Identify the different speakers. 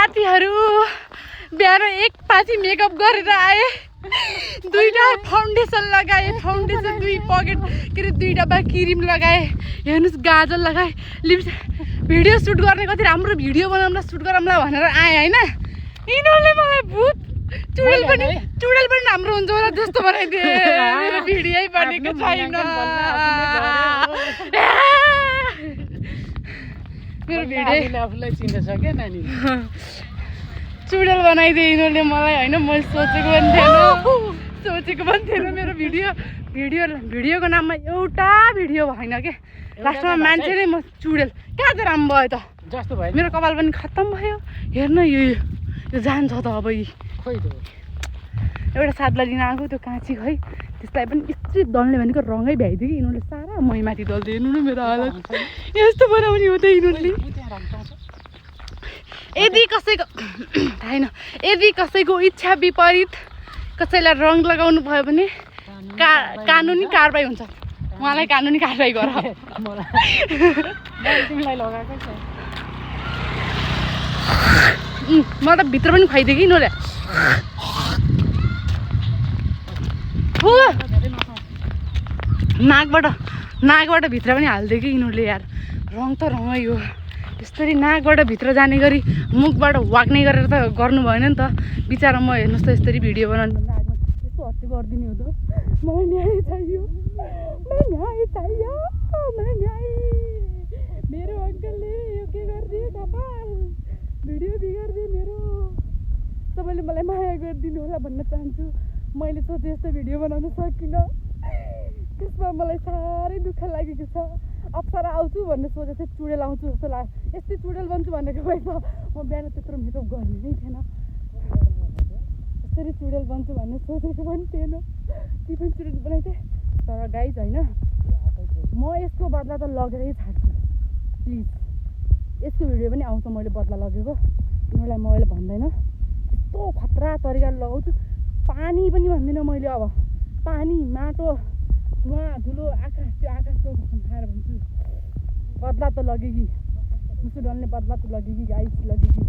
Speaker 1: साथीहरू बिहान एक पाथी मेकअप गरेर आए, दुईटा फाउन्डेसन लगाए, फाउन्डेसन दुई पकेट के अरे दुई डब्बा क्रिम लगाए, हेर्नुहोस् गाजल लगाए, भिडियो सुट गर्ने कति राम्रो भिडियो बनाउँला सुट गरौँला भनेर आएँ होइन। यिनीहरूले मलाई भूत चुडेल पनि राम्रो हुन्छ होला जस्तो बनाइदिए। मेरो भिडियो बनेको छैन, मेरो भिडियो
Speaker 2: आफूलाई चिन्न सक्यो नानी।
Speaker 1: चुडेल बनाइदिए यिनीहरूले मलाई होइन। मैले सोचेको पनि थिएन मेरो भिडियोको नाममा एउटा भिडियो भएन के। लास्टमा मान्छे नै म चुडेल कहाँ चाहिँ राम्रो भयो त
Speaker 2: जस्तो भयो।
Speaker 1: मेरो कपाल पनि खत्तम भयो। हेर्न यो जान्छ त अब यी
Speaker 2: खोइ त
Speaker 1: एउटा साथलाई लिन आएको त्यो काँची खै त्यसलाई पनि यस्तै दल्ने भनेको रङै भ्याइदियो कि यिनीहरूले सारा मैमाथि दल्दियो। हेर्नु न मेरो हालत यस्तो बनाउने हो त यिनीहरूले। यदि कसैको थाहा छैन, यदि कसैको इच्छा विपरीत कसैलाई रङ लगाउनु भयो भने कानुनी कारबाही हुन्छ। उहाँलाई कानुनी कारबाही गर।
Speaker 2: तिमीलाई लगाएको छ
Speaker 1: म त भित्र पनि खुवाइदिएँ कि यिनीहरूले। नाकबाट भित्र पनि हालिदियो कि यिनीहरूले यार। रङ त रङै हो, यसरी नाकबाट भित्र जाने गरी मुखबाट वाग्ने गरेर त गर्नु भएन नि त। बिचरा म हेर्नुहोस् त यसरी भिडियो बनाउनु भन्दा आगमा यस्तो हत्ते गरिदिने हो त। मलाई न्याय चाहियो, मेरो अङ्कलले यो के गरिदियो कपाल, भिडियो बिगारिदियो मेरो। तपाईँले मलाई माया गरिदिनु होला भन्न चाहन्छु। मैले सोचेँ यस्तो भिडियो बनाउन सकिनँ, त्यसमा मलाई साह्रै दुःख लागेको छ। अप्सरा आउँछु भन्ने सोचेको थिएँ, चुडेल आउँछु जस्तो लाग्यो। यस्तै चुडेल बन्छु भनेको भए त म बिहान त्यत्रो मेकअप गर्ने नै थिएन। यसरी चुडेल बन्छु भन्ने सोचेको पनि थिएन। ती पनि चुडेल बनाइदिएँ। तर गाइज होइन, म यसको बदला त लगेरै छाड्छु प्लिज। यसको भिडियो पनि आउँछ मैले बदला लगेको। यिनीहरूलाई मैले भन्दैन यस्तो खतरा तरिकाले लगाउँछु। पानी पनि भन्दिनँ मैले। अब पानी माटो धुवा धुलो आकाश, त्यो आकाशको खाएर भन्छु बदला त लगेगी। मुसु डल्ने बदला त लगेगी गाइस, लगेगी।